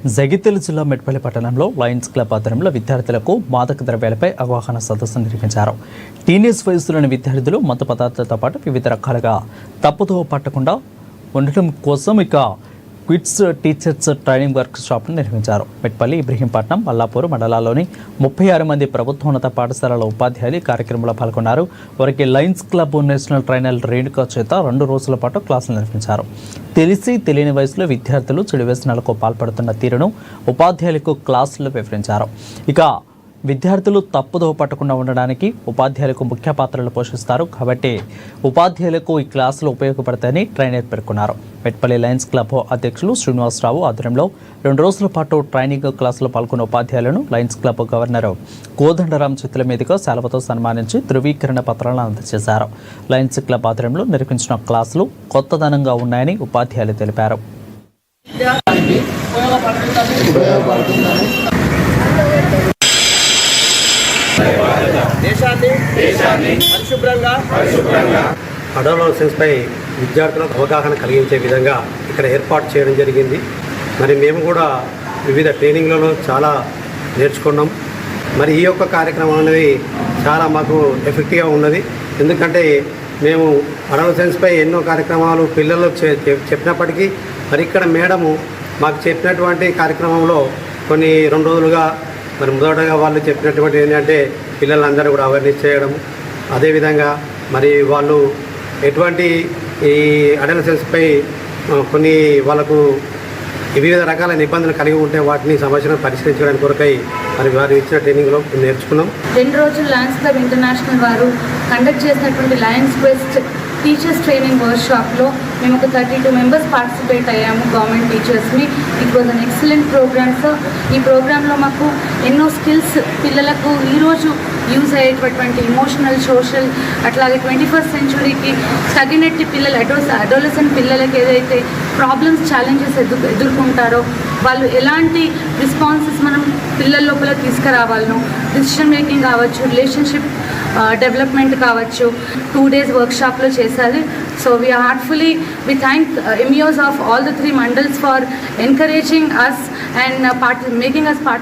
జగిత్యాల జిల్లా మెట్పల్లి పట్టణంలో Lions club ఆధ్వర్యంలో విద్యార్థులకు మాదక ద్రవ్యాలపై అవగాహన సదస్సు నిర్వహించారు. టీనేజ్ వయసులోని విద్యార్థులు మత్తు పదార్థాలతో పాటు వివిధ రకాలుగా తప్పుతో పట్టకుండా ఉండటం కోసం క్విడ్స్ టీచర్స్ ట్రైనింగ్ వర్క్ షాప్ను నిర్వహించారు. మెట్పల్లి, ఇబ్రహీంపట్నం, మల్లాపూర్ మండలాల్లోని 36 మంది ప్రభుత్వోన్నత పాఠశాలల ఉపాధ్యాయులు ఈ కార్యక్రమంలో పాల్గొన్నారు. వారికి Lions club national trainer Renuka చేత 2 రోజుల పాటు క్లాసులు నిర్వహించారు. తెలిసి తెలియని వయసులో విద్యార్థులు చెడు వ్యసనాలకు పాల్పడుతున్న తీరును ఉపాధ్యాయులకు క్లాసుల్లో వివరించారు. విద్యార్థులు తప్పుదోవ పట్టకుండా ఉండడానికి ఉపాధ్యాయులకు ముఖ్య పాత్రలు పోషిస్తారు కాబట్టి ఉపాధ్యాయులకు ఈ క్లాసులు ఉపయోగపడతాయని ట్రైనర్ పేర్కొన్నారు. మెట్పల్లి లయన్స్ క్లబ్ అధ్యక్షులు శ్రీనివాసరావు ఆధ్వర్యంలో 2 రోజుల పాటు ట్రైనింగ్ క్లాసులో పాల్గొన్న ఉపాధ్యాయులను లయన్స్ క్లబ్ గవర్నర్ కోదండరాం చేతుల మీదుగా శాలువతో సన్మానించి ధృవీకరణ పత్రాలను అందజేశారు. లయన్స్ క్లబ్ ఆధ్వర్యంలో నిర్వహించిన క్లాసులు కొత్తదనంగా ఉన్నాయని ఉపాధ్యాయులు తెలిపారు. అడోలసెన్స్పై విద్యార్థులకు అవగాహన కలిగించే విధంగా ఇక్కడ ఏర్పాటు చేయడం జరిగింది. మరి మేము కూడా వివిధ ట్రైనింగ్లలో చాలా నేర్చుకున్నాం. మరి ఈ యొక్క కార్యక్రమం అనేది చాలా మాకు ఎఫెక్టివ్గా ఉన్నది. ఎందుకంటే మేము అడోలసెన్స్పై ఎన్నో కార్యక్రమాలు పిల్లలకు చెప్పినప్పటికీ మరి ఇక్కడ మేడము మాకు చెప్పినటువంటి కార్యక్రమంలో కొన్ని 2 రోజులుగా మరి మొదటగా వాళ్ళు చెప్పినటువంటి ఏంటంటే పిల్లలందరూ కూడా అవేర్నెస్ చేయడం, అదేవిధంగా మరి వాళ్ళు ఎటువంటి ఈ అడోలసెన్స్పై కొన్ని వాళ్ళకు వివిధ రకాల నిబంధనలు కలిగి ఉంటే వాటిని సమస్యలను పరిష్కరించడానికి కొరకై మరి వారు ఇచ్చిన ట్రైనింగ్లో నేర్చుకున్నాం. 2 రోజులు లయన్స్ క్లబ్ ఇంటర్నేషనల్ వారు కండక్ట్ చేసినటువంటి లయన్స్ క్వెస్ట్ టీచర్స్ ట్రైనింగ్ వర్క్షాప్లో మేము ఒక 32 మెంబర్స్ పార్టిసిపేట్ అయ్యాము, గవర్నమెంట్ టీచర్స్ని. It was an excellent program sir. ఈ ప్రోగ్రాంలో మాకు ఎన్నో స్కిల్స్ పిల్లలకు ఈరోజు యూజ్ అయ్యేటటువంటి ఇమోషనల్, సోషల్, అట్లాగే 21st సెంచురీకి తగినట్టు పిల్లలు అడోలసెంట్ పిల్లలకి ఏదైతే ప్రాబ్లమ్స్, ఛాలెంజెస్ ఎదుర్కొంటారో వాళ్ళు ఎలాంటి రెస్పాన్సెస్ మనం పిల్లల లోపల తీసుకురావాలనో, డిసిషన్ మేకింగ్ కావచ్చు, రిలేషన్షిప్ డెవలప్మెంట్ కావచ్చు, 2 days వర్క్షాప్లో చేశారు. So we thank MEOs of all the 3 mandals for encouraging us and making us participate.